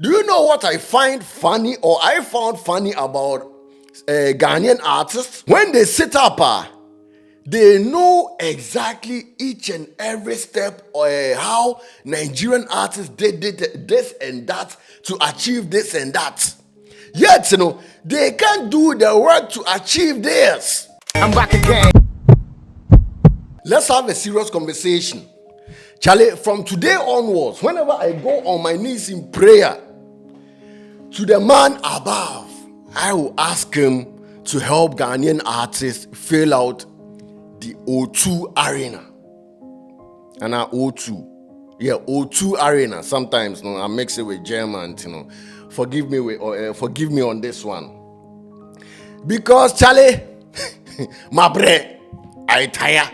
Do you know what I find funny, or I found funny about Ghanaian artists? When they sit up, they know exactly each and every step how Nigerian artists did this and that to achieve this and that. Yet, they can't do the work to achieve this. I'm back again. Let's have a serious conversation. Charlie, from today onwards, whenever I go on my knees in prayer to the man above, I will ask him to help Ghanaian artists fill out the O2 arena. And O2. Yeah, O2 arena. Sometimes I mix it with German, Forgive me on this one. Because Charlie, my bre, I tire.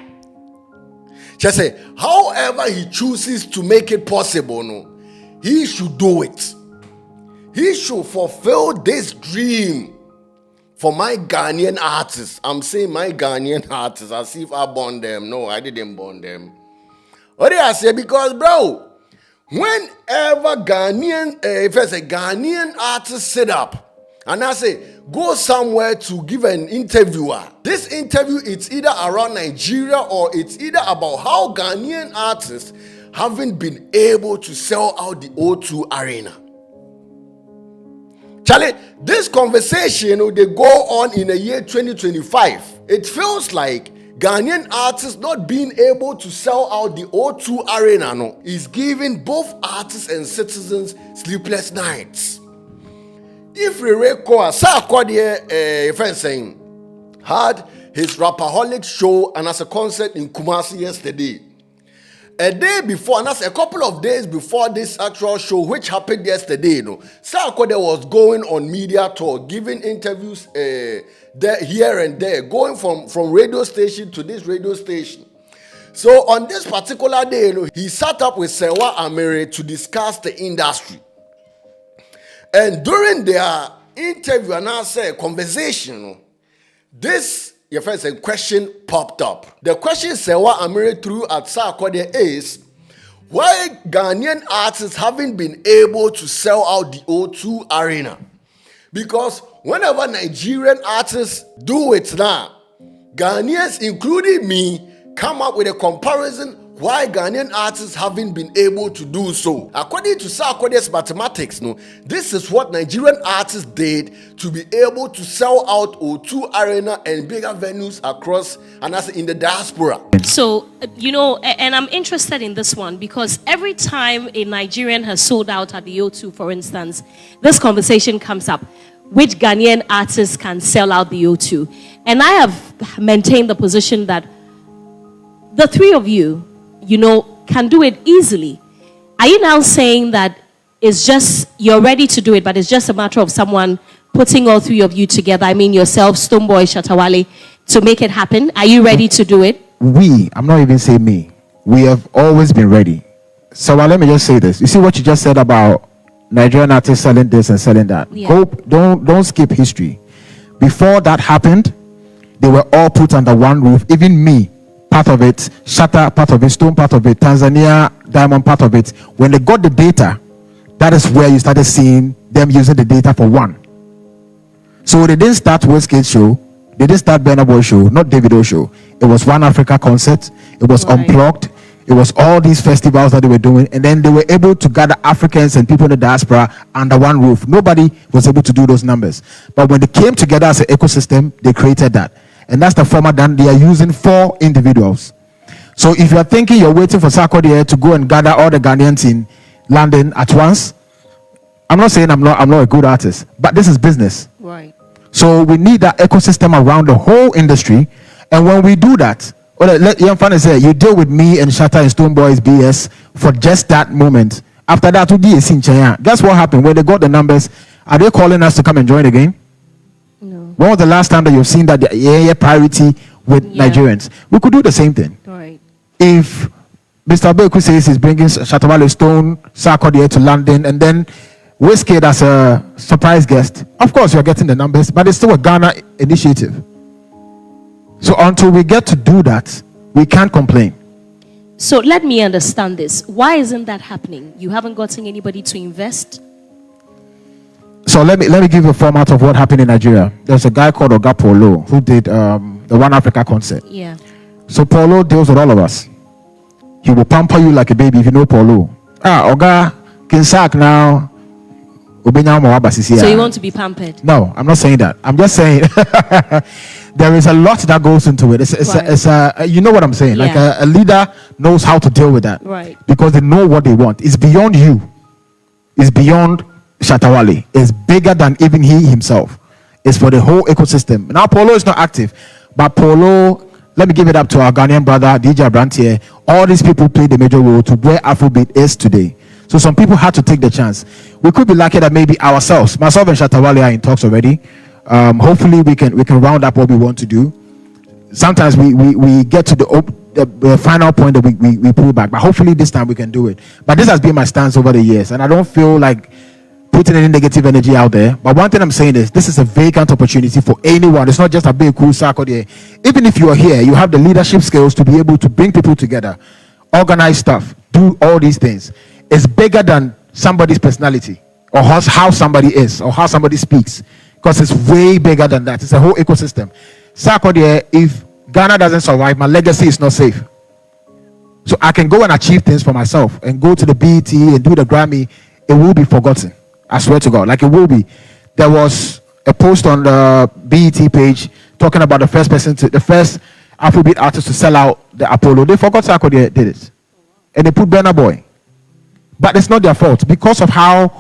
Just say, however he chooses to make it possible, he should do it. He should fulfill this dream for my Ghanaian artists. I'm saying my Ghanaian artists as if I born them. No, I didn't born them. What did I say? Because, bro, whenever if I say Ghanaian artists sit up and I say, go somewhere to give an interview. This interview, it's either around Nigeria or it's either about how Ghanaian artists haven't been able to sell out the O2 arena. Charlie, this conversation, they go on in the year 2025. It feels like Ghanaian artists not being able to sell out the O2 arena is giving both artists and citizens sleepless nights. If we recall, Sarkodie, saying, had his Rapaholic show and as a concert in Kumasi yesterday. A day before, and that's a couple of days before this actual show, which happened yesterday, Sarkodie was going on media tour, giving interviews there, here and there, going from radio station to this radio station. So on this particular day, he sat up with Sewa Amere to discuss the industry. And during their interview and answer conversation, this your first question popped up. The question Sewa Amere threw at Sarkodie is, why Ghanaian artists haven't been able to sell out the O2 arena? Because whenever Nigerian artists do it now, Ghanaians, including me, come up with a comparison why Ghanaian artists haven't been able to do so. According to Sarkodie's mathematics, this is what Nigerian artists did to be able to sell out O2 Arena and bigger venues across and as in the diaspora. So, and I'm interested in this one because every time a Nigerian has sold out at the O2, for instance, this conversation comes up. Which Ghanaian artists can sell out the O2? And I have maintained the position that the three of you, can do it easily. Are you now saying that it's just, you're ready to do it, but it's just a matter of someone putting all three of you together? I mean, yourself, Stonebwoy, Shatta Wale, to make it happen? Are you ready to do it? I'm not even saying me. We have always been ready. So let me just say this. You see what you just said about Nigerian artists selling this and selling that? Yeah. Don't skip history. Before that happened, they were all put under one roof. Even me, part of it, Shatta, part of it, Stone, part of it, Tanzania, Diamond, part of it. When they got the data, that is where you started seeing them using the data for one. So they didn't start Westgate show, they didn't start Burna Boy show, not Davido show. It was One Africa concert, it was Unplugged, it was all these festivals that they were doing, and then they were able to gather Africans and people in the diaspora under one roof. Nobody was able to do those numbers. But when they came together as an ecosystem, they created that. And that's the format that they are using for individuals. So if you are thinking you're waiting for Sarkodie to go and gather all the Ghanaians in London at once, I'm not saying I'm not a good artist, but this is business. Right. So we need that ecosystem around the whole industry. And when we do that, let Young Fan say, you deal with me and Shatta and Stonebwoy's BS for just that moment. After that, we do a scene. Guess what happened? When they got the numbers, are they calling us to come and join the game? No. When was the last time that you've seen that priority with Nigerians? We could do the same thing. Right. If Mr. Beku says he's bringing Shatta Wale, Stone, Sarkodie to London, and then Wizkid as a surprise guest, of course you're getting the numbers, but it's still a Ghana initiative. So until we get to do that, we can't complain. So let me understand this. Why isn't that happening? You haven't gotten anybody to invest? So let me give you a format of what happened in Nigeria. There's a guy called Oga Polo who did the One Africa concert. Yeah. So Polo deals with all of us. He will pamper you like a baby if you know Polo. Oga Kinsak now. So you want to be pampered? No, I'm not saying that. I'm just saying there is a lot that goes into it. It's you know what I'm saying. Like a leader knows how to deal with that, right? Because they know what they want. It's beyond you. It's beyond Shatta Wale. It's bigger than even he himself. It's for the whole ecosystem. Now Polo is not active, but Polo, let me give it up to our Ghanaian brother DJ Abrantier. All these people played a major role to where Afrobeat is today. So some people had to take the chance. We could be lucky that maybe ourselves, myself and Shatta Wale, are in talks already. Hopefully we can round up what we want to do. Sometimes we get to the final point that we pull back, but hopefully this time we can do it. But this has been my stance over the years, and I don't feel like putting any negative energy out there. But one thing I'm saying is this is a vacant opportunity for anyone. It's not just a big cool Sarkodie. Even if you are here, you have the leadership skills to be able to bring people together, organize stuff, do all these things. It's bigger than somebody's personality or how somebody is or how somebody speaks, because it's way bigger than that. It's a whole ecosystem. Sarkodie, if Ghana doesn't survive, my legacy is not safe. So I can go and achieve things for myself and go to the BET and do the Grammy. It will be forgotten. I swear to God, like it will be. There was a post on the BET page talking about the first Afrobeat artist to sell out the Apollo. They forgot Sarkodie did it, and they put Burna Boy. But it's not their fault. Because of how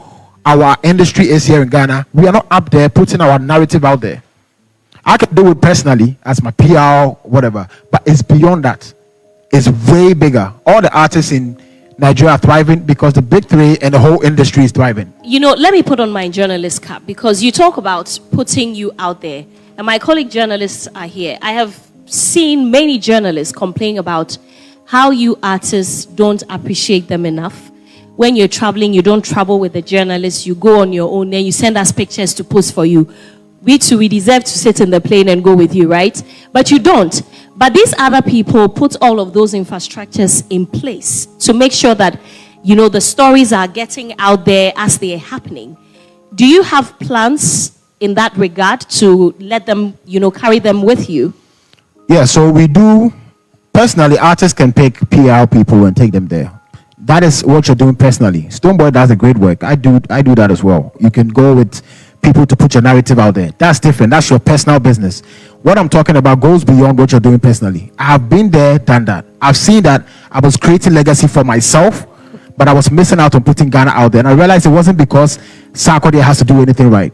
our industry is here in Ghana, we are not up there putting our narrative out there. I can do it personally as my PR, whatever, but it's beyond that. It's way bigger. All the artists in Nigeria are thriving because the big three and the whole industry is thriving. You know, let me put on my journalist cap, because you talk about putting you out there, and my colleague journalists are here. I have seen many journalists complain about how you artists don't appreciate them enough. When you're traveling, you don't travel with the journalists. You go on your own, and you send us pictures to post for you. We too, we deserve to sit in the plane and go with you, right? But you don't. But these other people put all of those infrastructures in place to make sure that, you know, the stories are getting out there as they are happening. Do you have plans in that regard to let them, you know, carry them with you? Yeah, so we do. Personally, artists can pick PR people and take them there. That is what you're doing personally. Stonebwoy does a great work. I do that as well. You can go with people to put your narrative out there. That's different. That's your personal business. What I'm talking about goes beyond what you're doing personally. I have been there, done that. I've seen that I was creating legacy for myself, but I was missing out on putting Ghana out there. And I realized it wasn't because Sarkodie has to do anything right.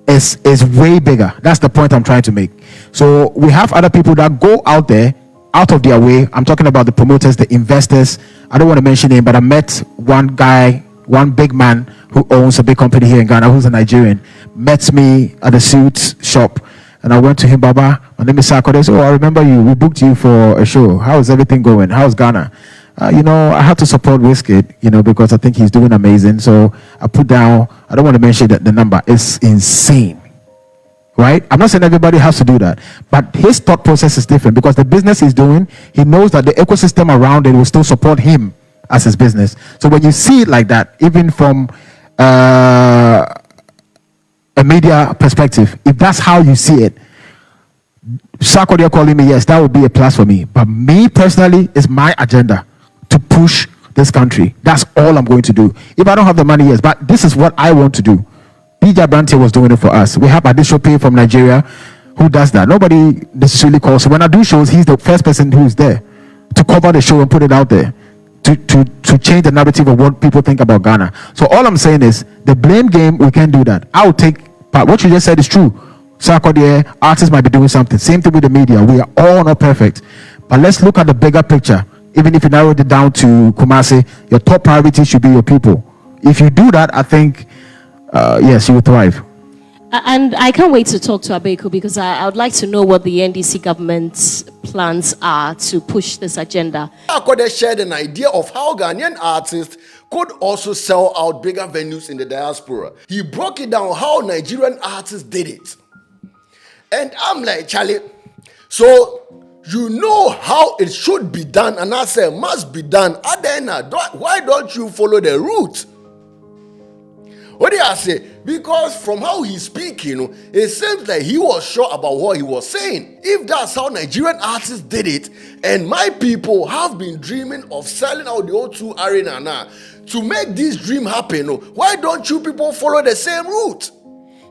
It's way bigger. That's the point I'm trying to make. So we have other people that go out there, out of their way. I'm talking about the promoters, the investors. I don't want to mention him, but I met one guy, one big man who owns a big company here in Ghana, who's a Nigerian, met me at a suit shop. And I went to him, Baba, my name is Sarkodie. Oh, I remember you. We booked you for a show. How is everything going? How's Ghana? You know, I had to support Wizkid, you know, because I think he's doing amazing. So I put down, I don't want to mention the number. It's insane. Right? I'm not saying everybody has to do that, but his thought process is different because the business he's doing, he knows that the ecosystem around it will still support him as his business. So when you see it like that, even from a media perspective, if that's how you see it, Sarkodie calling me, yes, that would be a plus for me. But me personally, it's my agenda to push this country. That's all I'm going to do. If I don't have the money, yes, but this is what I want to do. DJ Branty was doing it for us. We have Adishope from Nigeria who does that. Nobody necessarily calls. So when I do shows, he's the first person who is there to cover the show and put it out there to change the narrative of what people think about Ghana. So all I'm saying is the blame game, we can do that. I'll take part. What you just said is true. Sarkodie, artists might be doing something. Same thing with the media. We are all not perfect. But let's look at the bigger picture. Even if you narrowed it down to Kumasi, your top priority should be your people. If you do that, I think yes, you will thrive. And I can't wait to talk to Abeku because I would like to know what the NDC government's plans are to push this agenda. Sarkodie shared an idea of how Ghanaian artists could also sell out bigger venues in the diaspora. He broke it down how Nigerian artists did it. And I'm like, Charlie, so you know how it should be done, and I say must be done. Adena, why don't you follow the route? What did I say? Because from how he's speaking, it seems like he was sure about what he was saying. If that's how Nigerian artists did it, and my people have been dreaming of selling out the O2 Arena now, to make this dream happen, why don't you people follow the same route?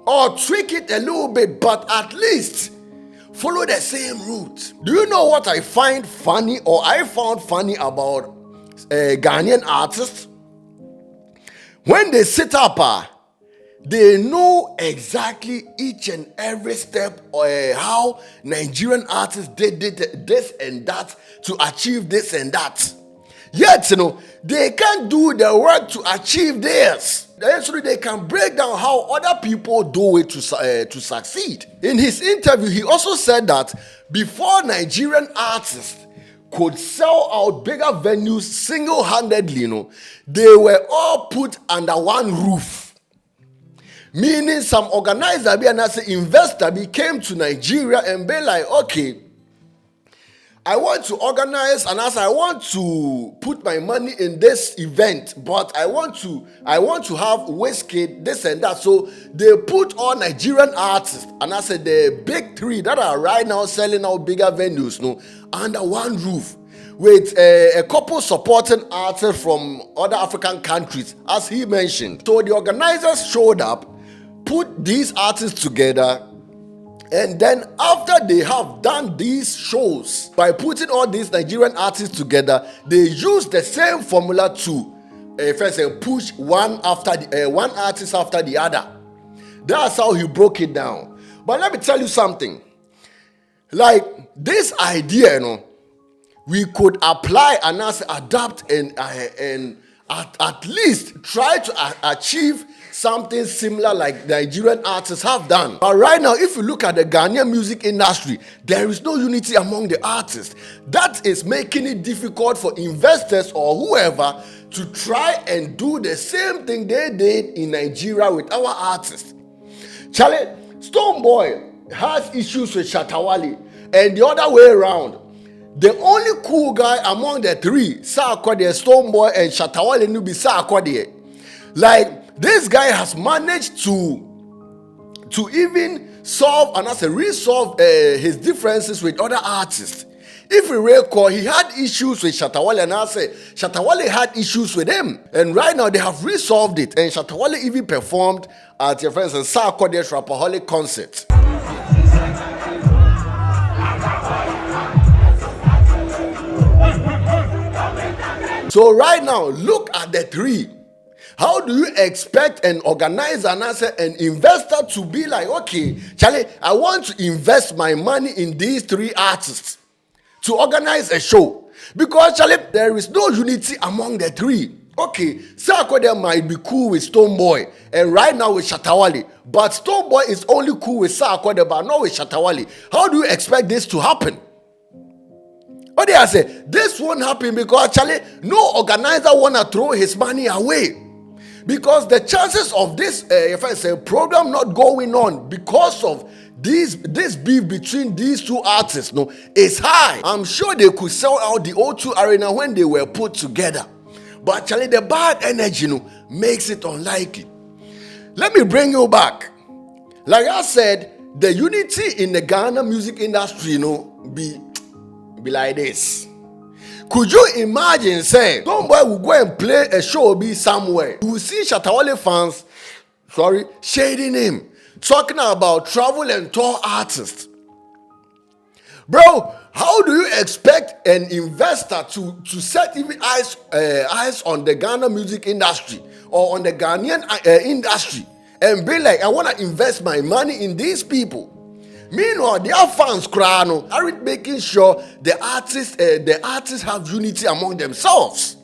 Or tweak it a little bit, but at least follow the same route. Do you know what I find funny, or I found funny about Ghanaian artists? When they sit up, they know exactly each and every step how Nigerian artists did this and that to achieve this and that. Yet, they can't do the work to achieve this. So they can break down how other people do it to succeed. In his interview, he also said that before Nigerian artists could sell out bigger venues single-handedly, they were all put under one roof. Meaning some organizer and as an investor came to Nigeria and be like, okay, I want to organize and as I want to put my money in this event, but I want to have whiskey, this and that. So they put all Nigerian artists and I said the big three that are right now selling out bigger venues, under one roof, with a couple supporting artists from other African countries, as he mentioned. So the organizers showed up, put these artists together, and then after they have done these shows, by putting all these Nigerian artists together, they use the same formula to first push one artist after the other. That's how he broke it down. But let me tell you something. Like this idea, we could apply and adapt and at least try to achieve something similar like Nigerian artists have done. But right now, if you look at the Ghanaian music industry, there is no unity among the artists. That is making it difficult for investors or whoever to try and do the same thing they did in Nigeria with our artists. Charlie, Stonebwoy has issues with Shatta Wale, and the other way around. The only cool guy among the three, Sarkodie, Stonebwoy, and Shatta Wale, will be Sarkodie. Like, this guy has managed to even solve and resolve his differences with other artists. If we recall, he had issues with Shatta Wale, and Shatta Wale had issues with him. And right now, they have resolved it. And Shatta Wale even performed at your friend's Sarkodie's Rapaholic concert. So right now, look at the three. How do you expect an organizer and an investor to be like, okay, Charlie, I want to invest my money in these three artists to organize a show? Because, Charlie, there is no unity among the three. Okay, Sarkodie might be cool with Stonebwoy and right now with Shatta Wale, but Stonebwoy is only cool with Sarkodie but not with Shatta Wale. How do you expect this to happen? What did I say? This won't happen because, Charlie, no organizer want to throw his money away. Because the chances of this program not going on because of this beef between these two artists is high. I'm sure they could sell out the O2 Arena when they were put together. But actually the bad energy makes it unlikely. Let me bring you back. Like I said, the unity in the Ghana music industry be like this. Could you imagine saying Stonebwoy will go and play a show be somewhere? You will see Shatta Wale fans, shading him, talking about travel and tour artists. Bro, how do you expect an investor to set even eyes on the Ghana music industry or on the Ghanaian industry and be like, I want to invest my money in these people? Meanwhile, their fans are making sure the artists have unity among themselves.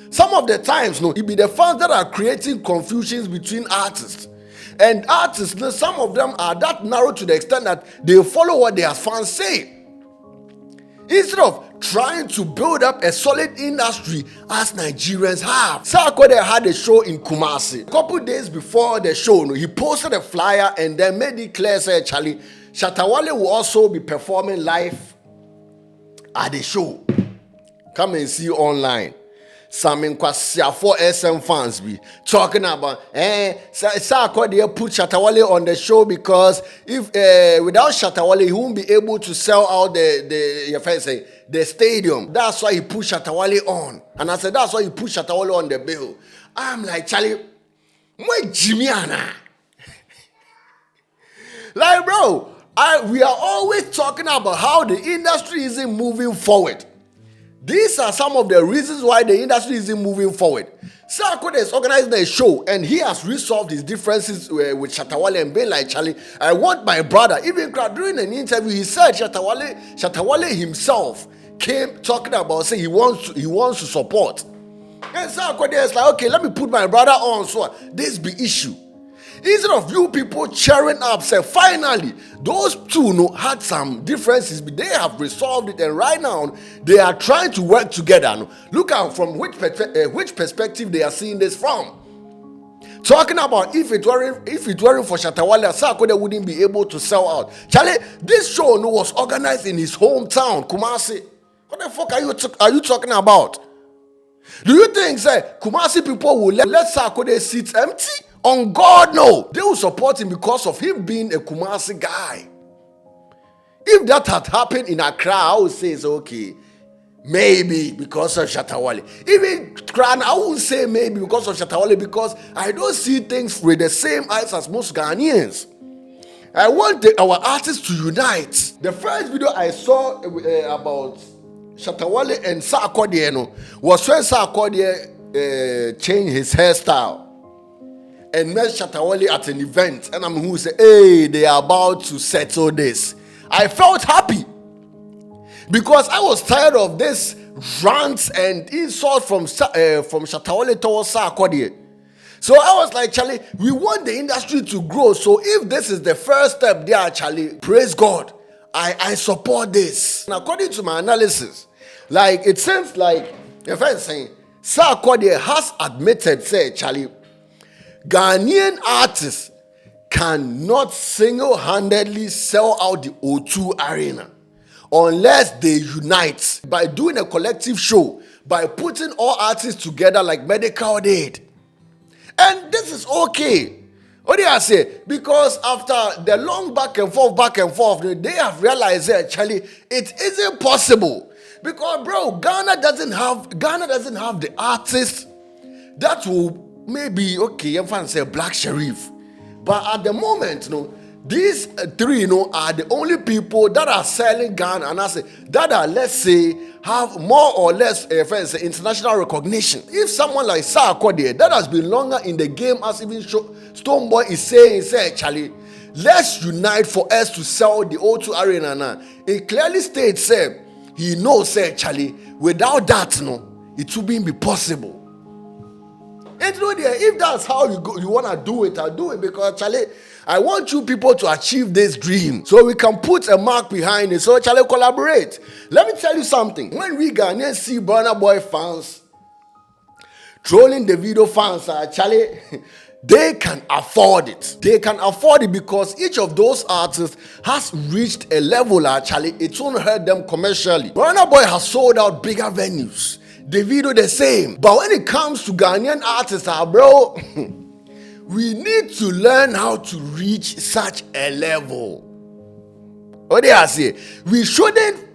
Some of the times, it be the fans that are creating confusions between artists. And artists, some of them are that narrow to the extent that they follow what their fans say. Instead of trying to build up a solid industry as Nigerians have. Sarkodie had a show in Kumasi. A couple days before the show, he posted a flyer and then made it clear, said, Charlie, Shatta Wale will also be performing live at the show. Come and see online. some Inquasia 4SM fans be talking about Sarkodie put Shatta Wale on the show because if without Shatta Wale, he won't be able to sell out the stadium. That's why he put Shatta Wale on. And I said, that's why he put Shatta Wale on the bill. I'm like, Charlie, my Jimiana. Like, bro, we are always talking about how the industry isn't moving forward. These are some of the reasons why the industry isn't moving forward. Sarkodie is organizing a show and he has resolved his differences with Shatta Wale and being like, Charlie, I want my brother. Even during an interview, he said Shatta Wale himself came talking about saying he wants to support. And Sarkodie is like, okay, let me put my brother on so this be issue. Instead of you people cheering up, say finally, those two had some differences, but they have resolved it, and right now they are trying to work together. Look at from which perspective they are seeing this from. Talking about if it weren't for Shatta Wale, Sarkodie wouldn't be able to sell out. Charlie, this show was organized in his hometown, Kumasi. What the fuck are you talking about? Do you think, say, Kumasi people will let Sarkodie seats empty? On God, no. They will support him because of him being a Kumasi guy. If that had happened in Accra, I would say it's okay. Maybe because of Shatta Wale. Even Kran, I would say maybe because of Shatta Wale because I don't see things with the same eyes as most Ghanaians. I want our artists to unite. The first video I saw about Shatta Wale and Sarkodie was when Sarkodie changed his hairstyle and met Shatta Wale at an event, and I'm who say, hey, they are about to settle this. I felt happy because I was tired of this rants and insults from Shatta Wale towards Sarkodie. So I was like, Charlie, we want the industry to grow. So if this is the first step there, Charlie, praise God. I support this. And according to my analysis, like it seems like if I'm saying Sarkodie has admitted, say, Charlie, Ghanaian artists cannot single-handedly sell out the O2 Arena unless they unite by doing a collective show, by putting all artists together like Medical did. And this is okay. What do I say? Because after the long back and forth, they have realized that actually it isn't possible. Because bro, Ghana doesn't have the artists that will maybe okay, I'm fine say Black Sherif. But at the moment, these three are the only people that are selling Ghana and I say that are, let's say, have more or less international recognition. If someone like Sarkodie that has been longer in the game as even Stonebwoy is saying, Charlie, let's unite for us to sell the O2 Arena now. It clearly states, he knows, Charlie, without that, it wouldn't be possible. And if that's how you want to do it, I'll do it because, Charlie, I want you people to achieve this dream so we can put a mark behind it. So, Charlie, collaborate. Let me tell you something. When we Ghanaians see Burna Boy fans trolling the video fans, Charlie, they can afford it. They can afford it because each of those artists has reached a level, Charlie, it won't hurt them commercially. Burna Boy has sold out bigger venues. Davido the same. But when it comes to Ghanaian artists, bro, we need to learn how to reach such a level. What do I say? We shouldn't,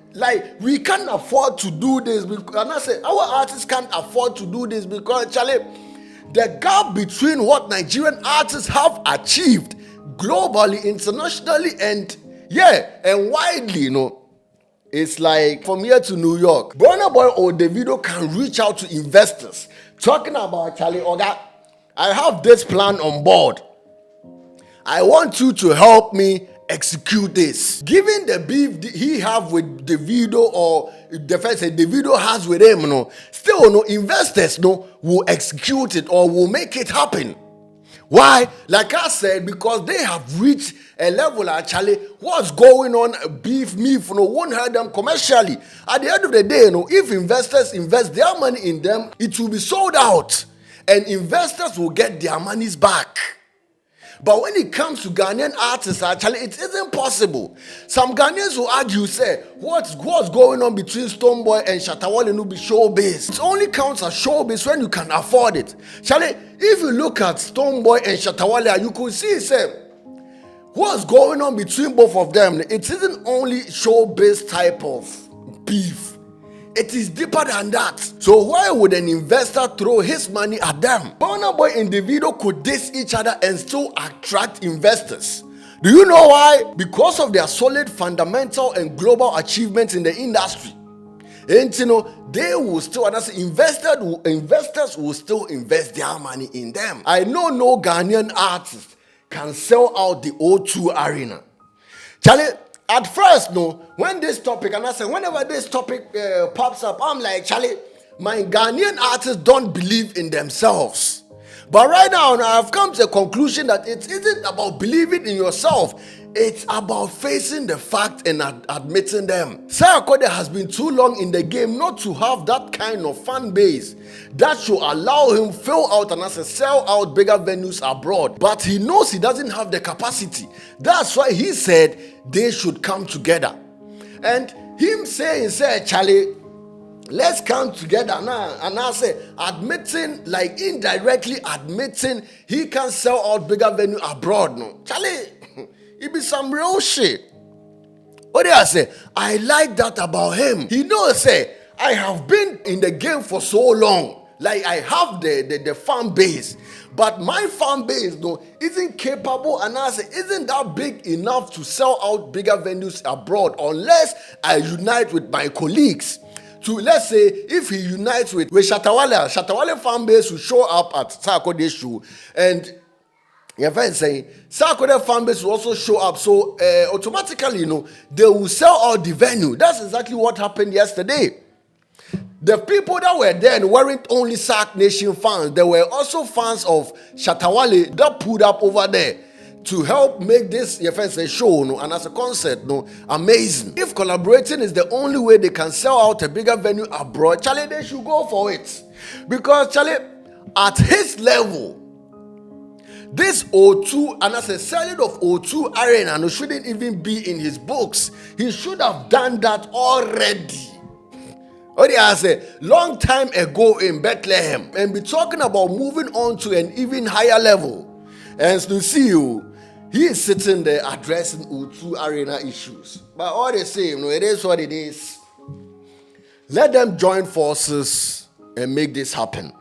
we can't afford to do this. And I say, our artists can't afford to do this because, Charlie, the gap between what Nigerian artists have achieved globally, internationally, and widely, it's like from here to New York. Burna Boy or Davido can reach out to investors talking about, Charlie, Oga, I have this plan on board. I want you to help me execute this. Given the beef he have with Davido or the fact that Davido has with him, still investors will execute it or will make it happen. Why? Like I said, because they have reached a level, actually, what's going on, beef, won't hurt them commercially. At the end of the day, if investors invest their money in them, it will be sold out and investors will get their monies back. But when it comes to Ghanaian artists, actually, it isn't possible. Some Ghanaians will argue, say, what's going on between Stonebwoy and Shatta Wale no be showbiz. It only counts as showbiz when you can afford it. Charlie, if you look at Stonebwoy and Shatta Wale, you could see, say, what's going on between both of them. It isn't only showbiz type of beef. It is deeper than that. So why would an investor throw his money at them? Burna Boy individual could diss each other and still attract investors. Do you know why? Because of their solid fundamental and global achievements in the industry. And you know, they will still, investors will still invest their money in them. I know no Ghanaian artist can sell out the O2 Arena. Charlie, at first, no, when this topic, and I say, whenever this topic pops up, I'm like, Charlie, my Ghanaian artists don't believe in themselves. But right now, I've come to a conclusion that it isn't about believing in yourself. It's about facing the fact and admitting them. Sarkodie has been too long in the game not to have that kind of fan base that should allow him fill out and sell out bigger venues abroad. But he knows he doesn't have the capacity. That's why he said they should come together. And him saying, Charlie, let's come together now. And I say, admitting, like indirectly admitting he can sell out bigger venue abroad. No, Charlie, it be some real shit. What do I say? I like that about him. He knows, say, I have been in the game for so long. Like I have the fan base. But my fan base, though, isn't capable, and I say, isn't that big enough to sell out bigger venues abroad unless I unite with my colleagues. To, let's say, if he unites with Shatta Wale fan base will show up at Sarkodie show, and your friend saying Sarkodie fan base will also show up, so automatically, you know, they will sell out the venue. That's exactly what happened yesterday. The people that were there weren't only Sark Nation fans, there were also fans of Shatta Wale that pulled up over there to help make this, your friends say, show, no, and as a concert, no, amazing. If collaborating is the only way they can sell out a bigger venue abroad, Charlie, they should go for it. Because, Charlie, at his level, this O2, and as a selling of O2 Arena, no, shouldn't even be in his books. He should have done that already. What I say, long time ago in Bethlehem, and be talking about moving on to an even higher level. And to see you, he is sitting there addressing O2 Arena issues. But all the same, no, it is what it is. Let them join forces and make this happen.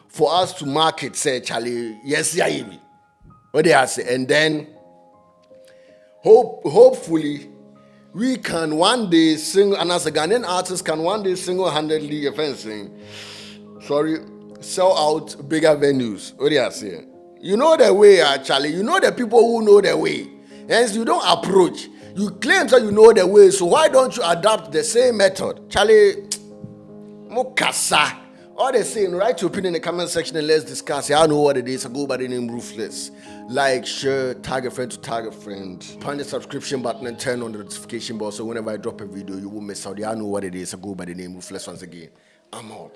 For us to market, say, Charlie, yes, yeah, what they say, and then hopefully we can one day sing, and as a Ghanaian artist can one day single-handedly sell out bigger venues. What do you say? You know the way, Charlie. You know the people who know the way. Hence, you don't approach. You claim that you know the way, so why don't you adapt the same method? Charlie, Mokasa. All they saying, write your opinion in the comment section and let's discuss. I know what it is. I go by the name Ruthless. Like, share, tag a friend to tag a friend. Punch the subscription button and turn on the notification bell so whenever I drop a video, you won't miss out. I know what it is. I go by the name Ruthless once again. I'm out.